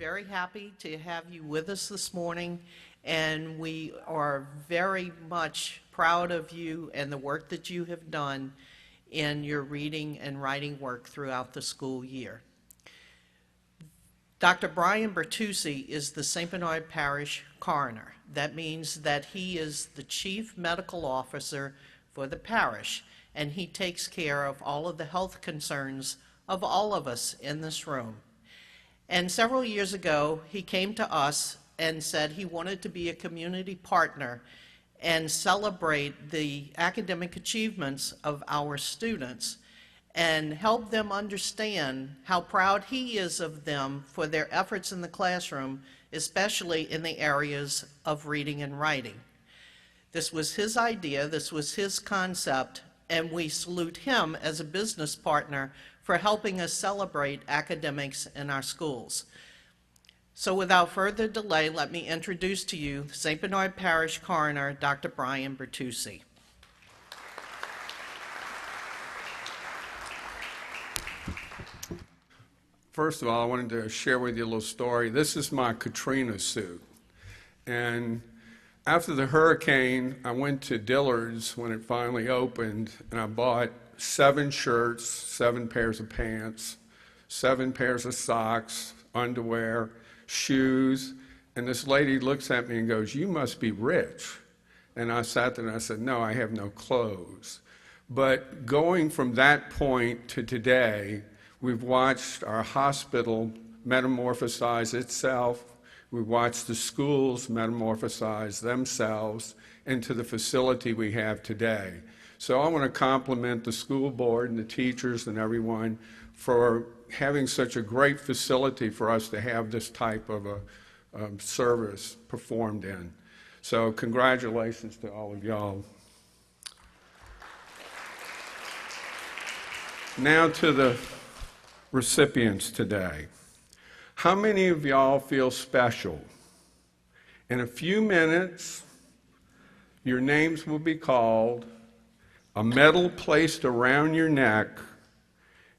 very happy to have you with us this morning, and we are very much proud of you and the work that you have done in your reading and writing work throughout the school year. Dr. Brian Bertuzzi is the St. Bernard Parish Coroner. That means that he is the Chief Medical Officer for the parish, and he takes care of all of the health concerns of all of us in this room. And several years ago, he came to us and said he wanted to be a community partner and celebrate the academic achievements of our students and help them understand how proud he is of them for their efforts in the classroom, especially in the areas of reading and writing. This was his idea, this was his concept, and we salute him as a business partner for helping us celebrate academics in our schools. So without further delay, let me introduce to you St. Bernard Parish Coroner, Dr. Brian Bertuzzi. First of all, I wanted to share with you a little story. This is my Katrina suit. And after the hurricane, I went to Dillard's when it finally opened, and I bought 7 shirts, 7 pairs of pants, 7 pairs of socks, underwear, shoes. And this lady looks at me and goes, "You must be rich." And I sat there and I said, "No, I have no clothes." But going from that point to today, we've watched our hospital metamorphosize itself. We've watched the schools metamorphosize themselves into the facility we have today. So I want to compliment the school board and the teachers and everyone for having such a great facility for us to have this type of a service performed in. So congratulations to all of y'all. Now to the recipients today. How many of y'all feel special? In a few minutes, your names will be called, a medal placed around your neck,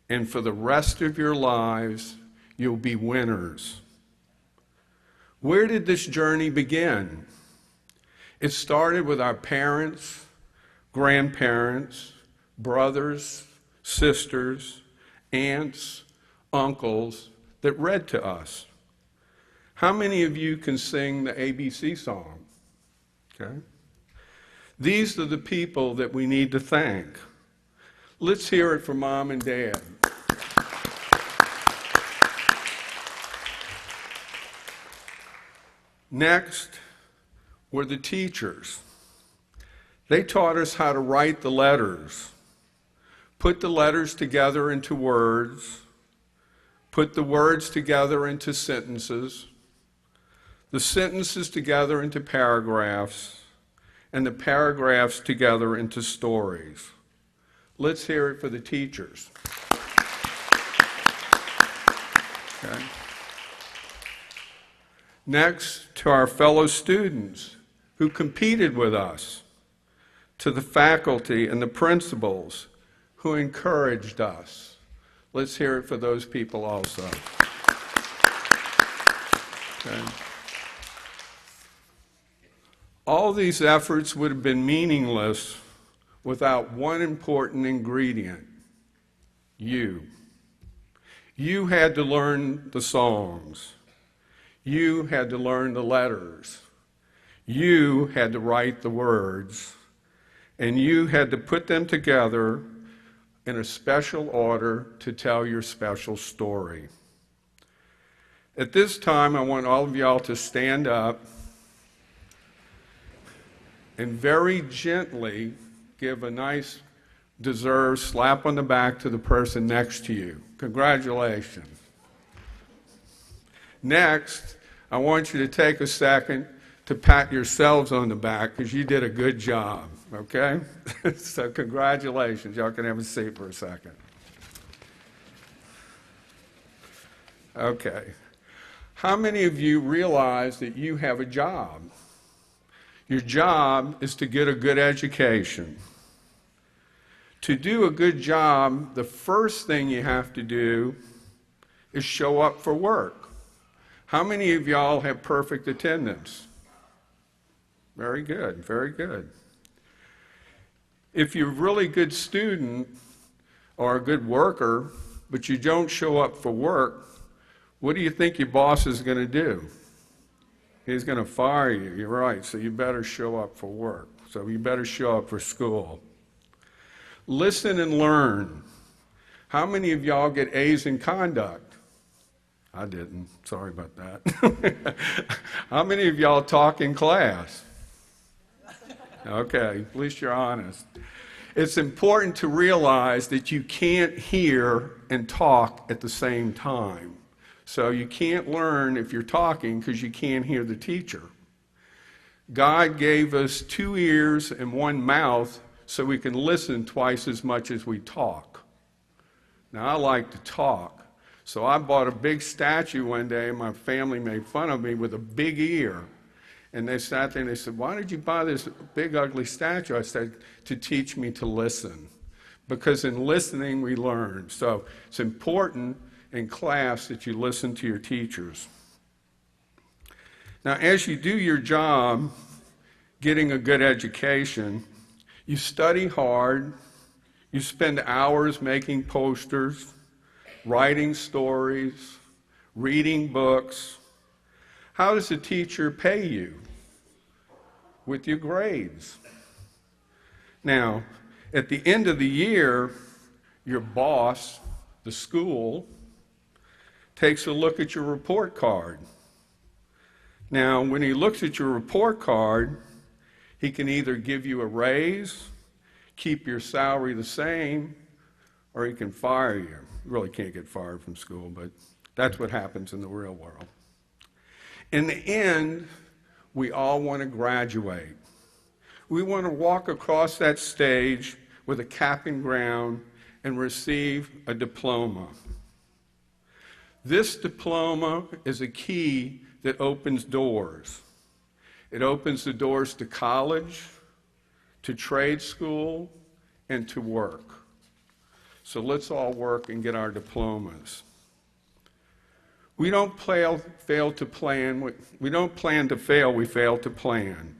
and for the rest of your lives, you'll be winners. Where did this journey begin? It started with our parents, grandparents, brothers, sisters, aunts, uncles that read to us. How many of you can sing the ABC song? Okay. These are the people that we need to thank. Let's hear it from Mom and Dad. Next were the teachers. They taught us how to write the letters, put the letters together into words, put the words together into sentences, the sentences together into paragraphs, and the paragraphs together into stories. Let's hear it for the teachers. Okay. Next, to our fellow students who competed with us, to the faculty and the principals who encouraged us. Let's hear it for those people also. Okay. All these efforts would have been meaningless without one important ingredient: you. You had to learn the songs. You had to learn the letters. You had to write the words. And you had to put them together in a special order to tell your special story. At this time, I want all of y'all to stand up and very gently give a nice, deserved slap on the back to the person next to you. Congratulations. Next, I want you to take a second to pat yourselves on the back because you did a good job, okay? So congratulations. Y'all can have a seat for a second. Okay. How many of you realize that you have a job? Your job is to get a good education. To do a good job, the first thing you have to do is show up for work. How many of y'all have perfect attendance? Very good, very good. If you're a really good student or a good worker, but you don't show up for work, what do you think your boss is going to do? He's going to fire you. You're right, so you better show up for work. So you better show up for school. Listen and learn. How many of y'all get A's in conduct? I didn't. Sorry about that. How many of y'all talk in class? Okay, at least you're honest. It's important to realize that you can't hear and talk at the same time. So you can't learn if you're talking because you can't hear the teacher. God gave us 2 ears and 1 mouth so we can listen twice as much as we talk. Now, I like to talk, so I bought a big statue one day, and my family made fun of me with a big ear. And they sat there and they said, "Why did you buy this big, ugly statue?" I said, "To teach me to listen." Because in listening, we learn. So it's important in class that you listen to your teachers. Now, as you do your job, getting a good education, you study hard, you spend hours making posters, writing stories, reading books. How does a teacher pay you? With your grades. Now, at the end of the year, your boss, the school, takes a look at your report card. Now, when he looks at your report card, he can either give you a raise, keep your salary the same, or he can fire you. You really can't get fired from school, but that's what happens in the real world. In the end, we all want to graduate. We want to walk across that stage with a cap and gown and receive a diploma. This diploma is a key that opens doors. It opens the doors to college, to trade school, and to work. So let's all work and get our diplomas. We don't fail to plan. We don't plan to fail, we fail to plan.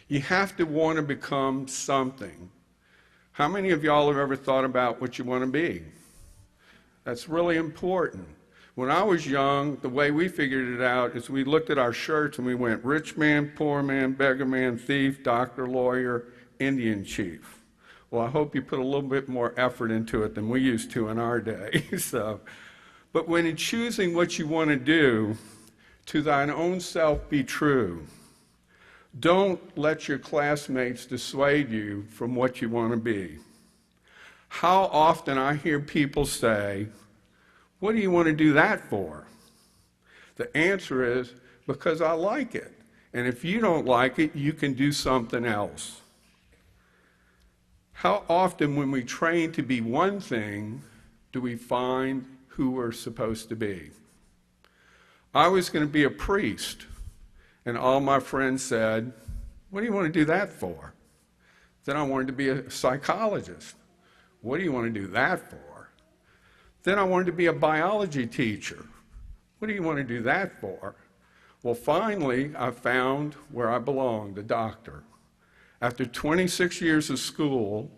You have to want to become something. How many of y'all have ever thought about what you want to be? That's really important. When I was young, the way we figured it out is we looked at our shirts and we went rich man, poor man, beggar man, thief, doctor, lawyer, Indian chief. Well, I hope you put a little bit more effort into it than we used to in our day. But when in choosing what you want to do, to thine own self be true. Don't let your classmates dissuade you from what you want to be. How often I hear people say, "What do you want to do that for?" The answer is, because I like it. And if you don't like it, you can do something else. How often when we train to be one thing, do we find who we're supposed to be? I was going to be a priest, and all my friends said, "What do you want to do that for?" Then I wanted to be a psychologist. "What do you want to do that for?" Then I wanted to be a biology teacher. "What do you want to do that for?" Well, finally, I found where I belonged, a doctor. After 26 years of school,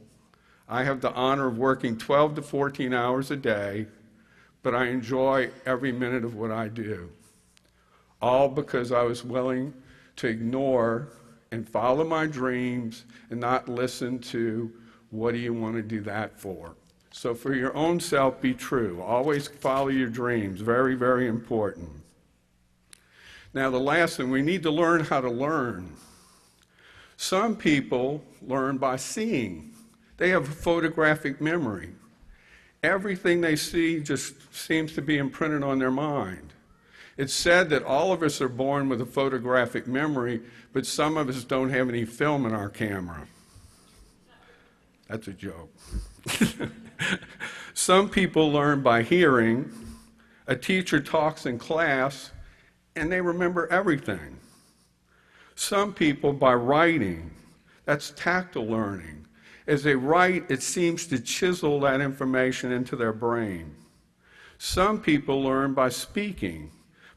I have the honor of working 12 to 14 hours a day, but I enjoy every minute of what I do. All because I was willing to ignore and follow my dreams and not listen to, "What do you want to do that for?" So for your own self, be true. Always follow your dreams. Very, very important. Now, the last thing, we need to learn how to learn. Some people learn by seeing. They have a photographic memory. Everything they see just seems to be imprinted on their mind. It's said that all of us are born with a photographic memory, but some of us don't have any film in our camera. That's a joke. Some people learn by hearing. A teacher talks in class, and they remember everything. Some people by writing. That's tactile learning. As they write, it seems to chisel that information into their brain. Some people learn by speaking.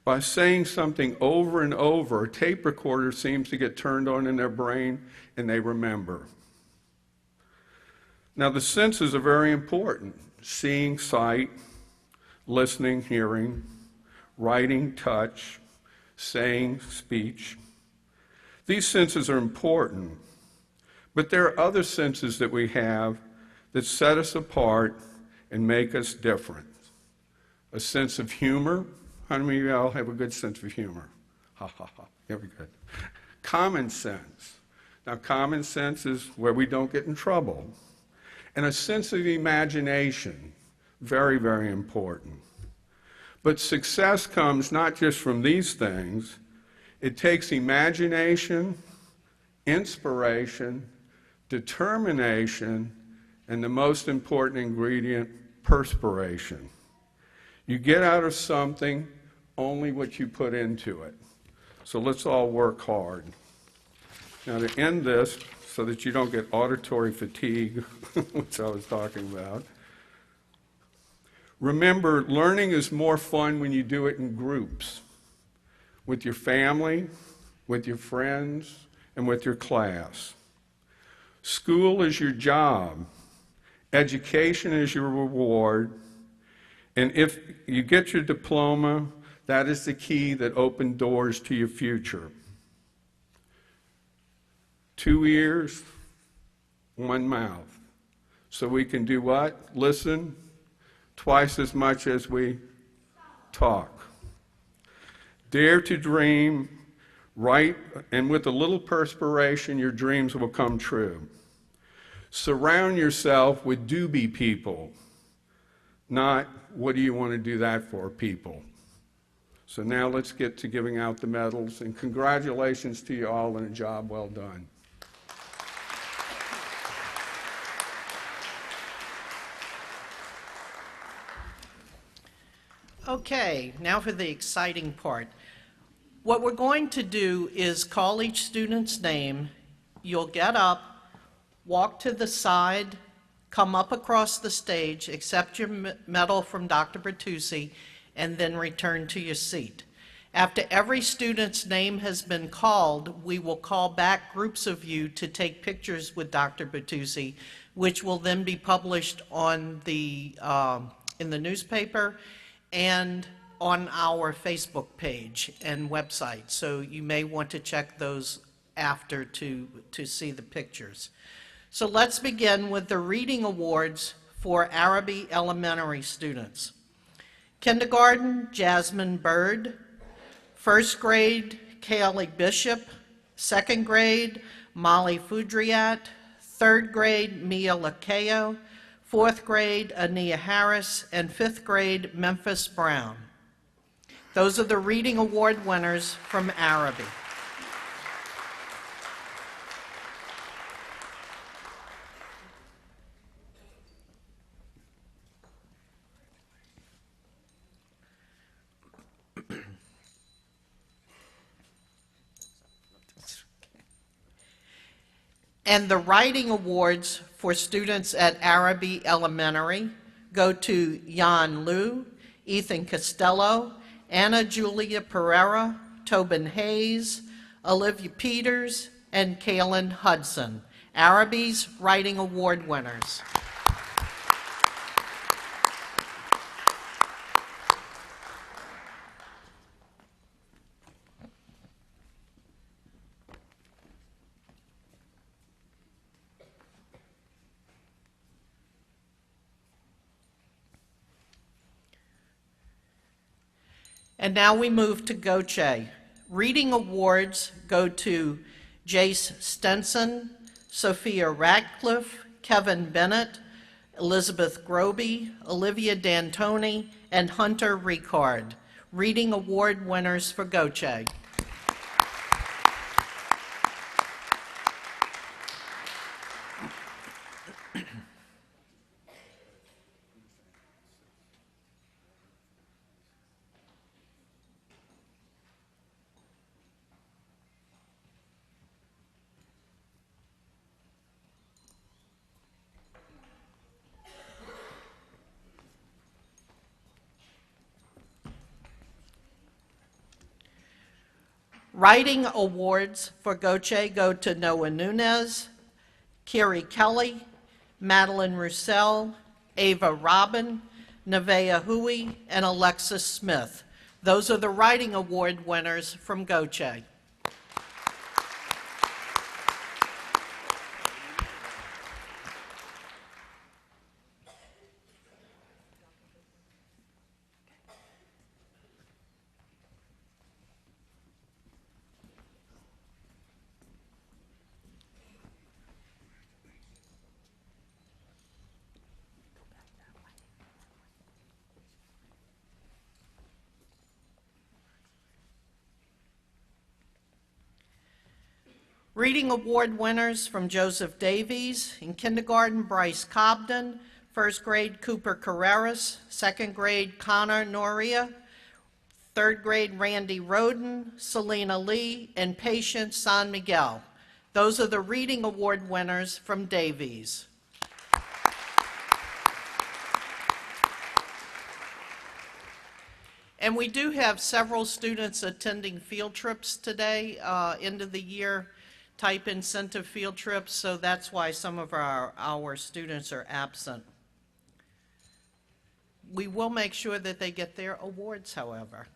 By saying something over and over, a tape recorder seems to get turned on in their brain and they remember. Now, the senses are very important. Seeing, sight, listening, hearing, writing, touch, saying, speech. These senses are important, but there are other senses that we have that set us apart and make us different. A sense of humor. How many of y'all have a good sense of humor? Ha ha ha. Very good. Common sense. Now, common sense is where we don't get in trouble. And a sense of imagination. Very, very important. But success comes not just from these things. It takes imagination, inspiration, determination, and the most important ingredient, perspiration. You get out of something only what you put into it. So let's all work hard. Now, to end this, so that you don't get auditory fatigue, which I was talking about, remember, learning is more fun when you do it in groups, with your family, with your friends, and with your class. School is your job. Education is your reward. And if you get your diploma, that is the key that opens doors to your future. 2 ears, 1 mouth. So we can do what? Listen twice as much as we talk. Dare to dream, write, and with a little perspiration, your dreams will come true. Surround yourself with do-be people, not what do you want to do that for people. So now let's get to giving out the medals, and congratulations to you all on a job well done. Okay, now for the exciting part. What we're going to do is call each student's name. You'll get up, walk to the side, come up across the stage, accept your medal from Dr. Bertuzzi, and then return to your seat. After every student's name has been called, we will call back groups of you to take pictures with Dr. Bertuzzi, which will then be published on the, in the newspaper and on our Facebook page and website. So you may want to check those after to see the pictures. So let's begin with the reading awards for Araby Elementary students. Kindergarten, Jasmine Bird. First grade, Kaylee Bishop. Second grade, Molly Fudriat. Third grade, Mia Lakeo. Fourth grade, Ania Harris. And fifth grade, Memphis Brown. Those are the reading award winners from Araby. And the writing awards for students at Araby Elementary go to Jan Liu, Ethan Costello, Anna Julia Pereira, Tobin Hayes, Olivia Peters, and Kaylin Hudson, Araby's writing award winners. And now we move to Goche. Reading awards go to Jace Stenson, Sophia Radcliffe, Kevin Bennett, Elizabeth Groby, Olivia D'Antoni, and Hunter Ricard. Reading award winners for Goche. Writing awards for Goche go to Noah Nunez, Kiri Kelly, Madeline Roussel, Ava Robin, Nevaeh Hui, and Alexis Smith. Those are the Writing Award winners from Goche. Reading Award winners from Joseph Davies. In kindergarten, Bryce Cobden. First grade, Cooper Carreras. Second grade, Connor Noria. Third grade, Randy Roden, Selena Lee, and Patience San Miguel. Those are the Reading Award winners from Davies. And we do have several students attending field trips today, end of the year type incentive field trips, so that's why some of our students are absent. We will make sure that they get their awards, however.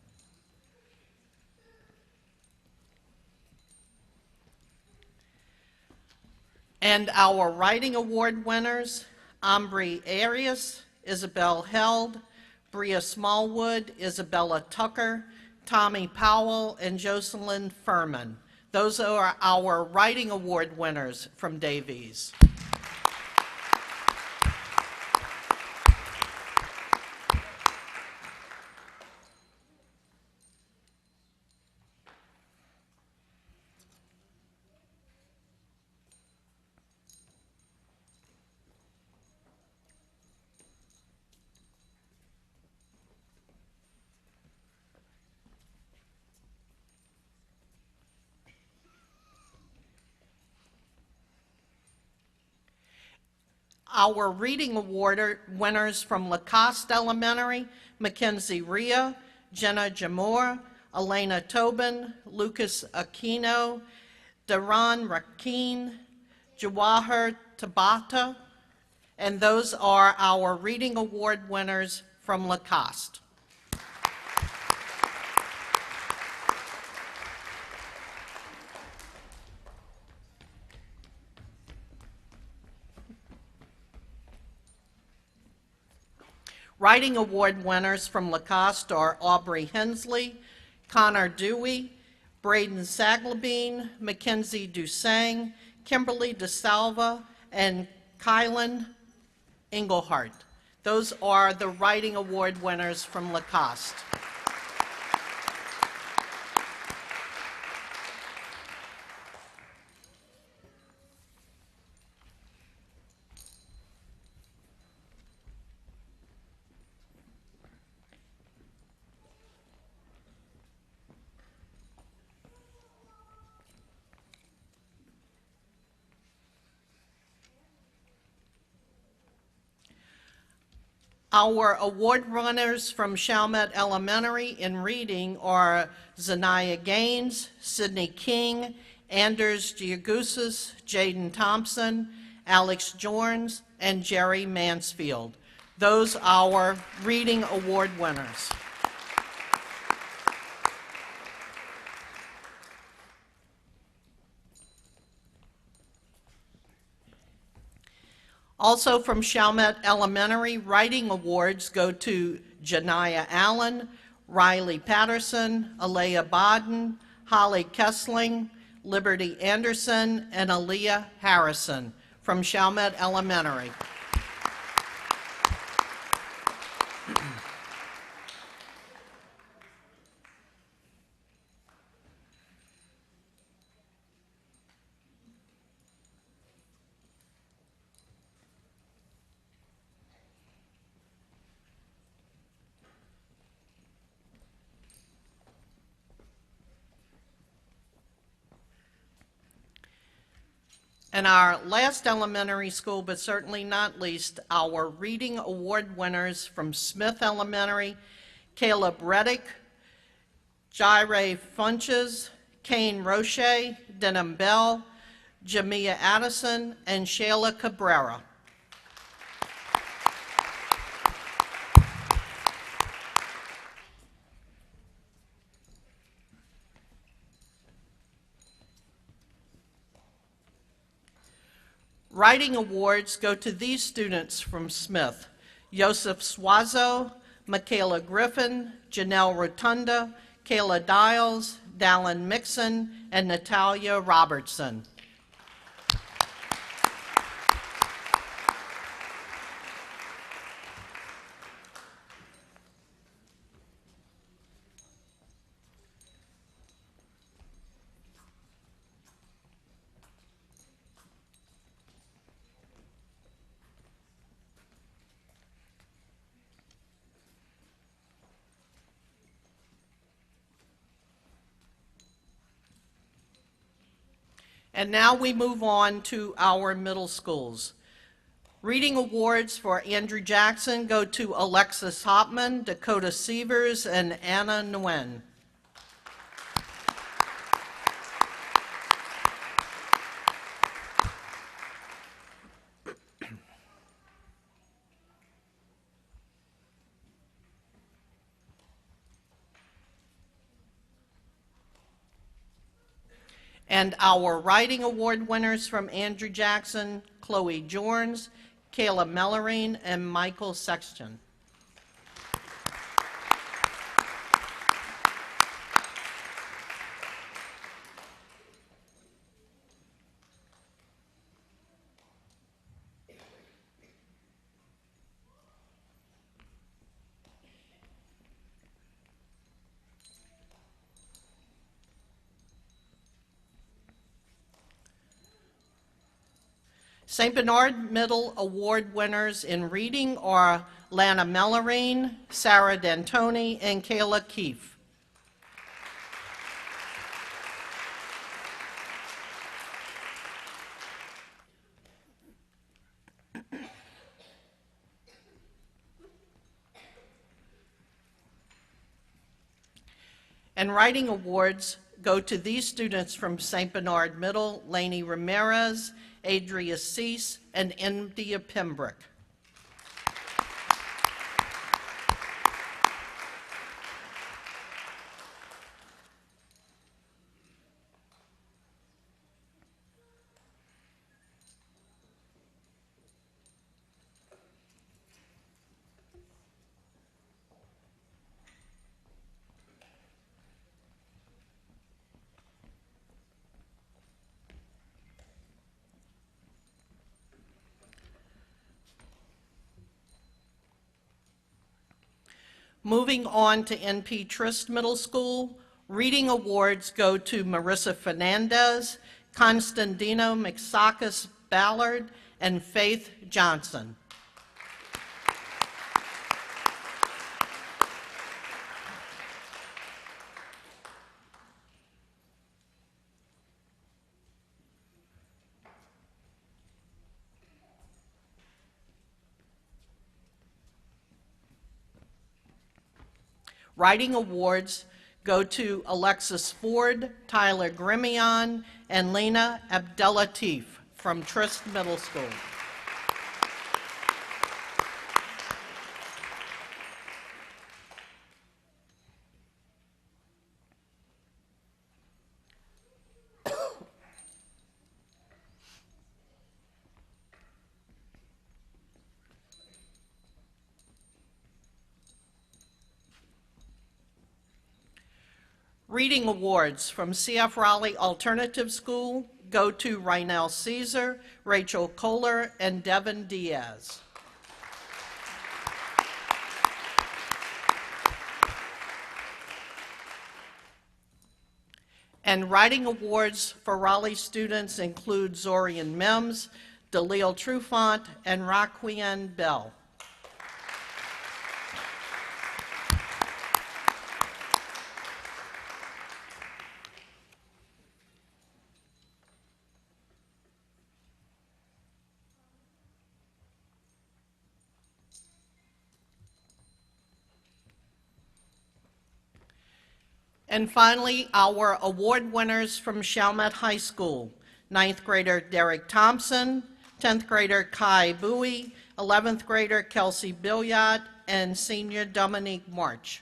And our Writing Award winners, Ambry Arias, Isabel Held, Bria Smallwood, Isabella Tucker, Tommy Powell, and Jocelyn Furman. Those are our Writing Award winners from Davies. Our Reading Award winners from Lacoste Elementary, Mackenzie Rhea, Jenna Jamor, Elena Tobin, Lucas Aquino, Daron Rakeen, Jawahar Tabata, and those are our Reading Award winners from Lacoste. Writing Award winners from Lacoste are Aubrey Hensley, Connor Dewey, Braden Saglabine, Mackenzie Dusang, Kimberly DeSalva, and Kylan Engelhardt. Those are the Writing Award winners from Lacoste. Our award runners from Chalmette Elementary in reading are Zanaya Gaines, Sydney King, Anders Giagusis, Jaden Thompson, Alex Jorns, and Jerry Mansfield. Those are our Reading Award winners. Also from Chalmette Elementary, Writing Awards go to Janiyah Allen, Riley Patterson, Alea Bodden, Holly Kessling, Liberty Anderson, and Aaliyah Harrison from Chalmette Elementary. And our last elementary school, but certainly not least, our Reading Award winners from Smith Elementary, Caleb Reddick, Jaire Funches, Kane Roche, Denham Bell, Jamia Addison, and Shayla Cabrera. Writing awards go to these students from Smith: Joseph Swazo, Michaela Griffin, Janelle Rotunda, Kayla Dials, Dallin Mixon, and Natalia Robertson. And now we move on to our middle schools. Reading awards for Andrew Jackson go to Alexis Hopman, Dakota Sievers, and Anna Nguyen. And our writing award winners from Andrew Jackson: Chloe Jorns, Kayla Mellerine, and Michael Sexton. St. Bernard Middle Award winners in reading are Lana Mellerine, Sarah D'Antoni, and Kayla Keefe. And writing awards go to these students from St. Bernard Middle: Lainey Ramirez, Adria Cease, and India Pembroke. Moving on to NP Triste Middle School, reading awards go to Marissa Fernandez, Constantino Mixakis Ballard, and Faith Johnson. Writing awards go to Alexis Ford, Tyler Grimion, and Lena Abdelatif from Triste Middle School. Reading awards from CF Raleigh Alternative School go to Rynell Caesar, Rachel Kohler, and Devin Diaz. And writing awards for Raleigh students include Zorian Mims, Dalil Trufant, and Raquien Bell. And finally, our award winners from Chalmette High School. 9th grader Derek Thompson, 10th grader Kai Bowie, 11th grader Kelsey Billiot, and senior Dominique March.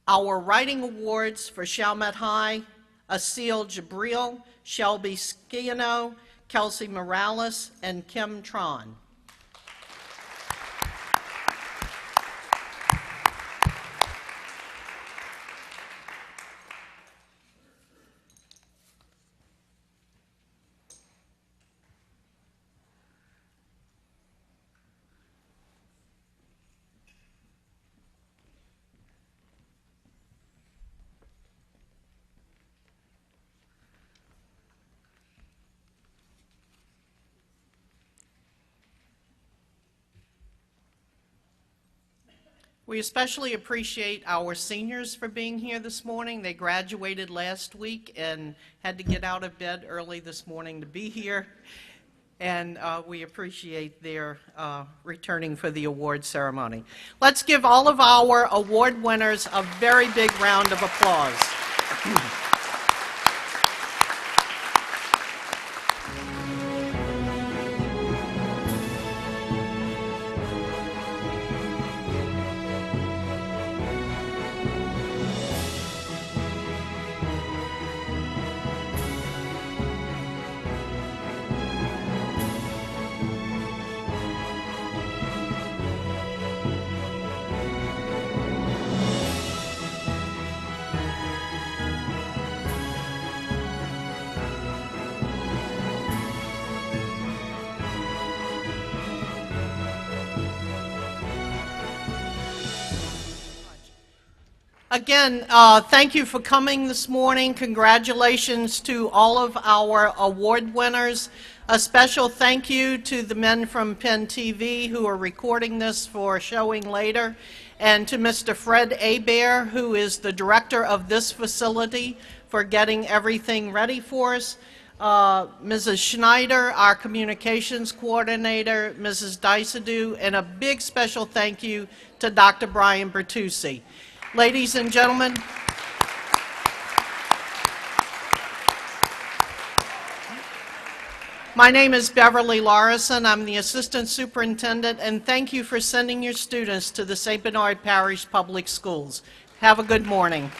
Our writing awards for Chalmette High: Asil Jabril, Shelby Sciano, Kelsey Morales, and Kim Tron. We especially appreciate our seniors for being here this morning. They graduated last week and had to get out of bed early this morning to be here. And we appreciate their returning for the award ceremony. Let's give all of our award winners a very big round of applause. Again, thank you for coming this morning. Congratulations to all of our award winners. A special thank you to the men from Penn TV who are recording this for showing later, and to Mr. Fred Hebert, who is the director of this facility, for getting everything ready for us. Mrs. Schneider, our communications coordinator, Mrs. Dysadu, and a big special thank you to Dr. Brian Bertuzzi. Ladies and gentlemen, my name is Beverly Larison. I'm the Assistant Superintendent, and thank you for sending your students to the St. Bernard Parish Public Schools. Have a good morning.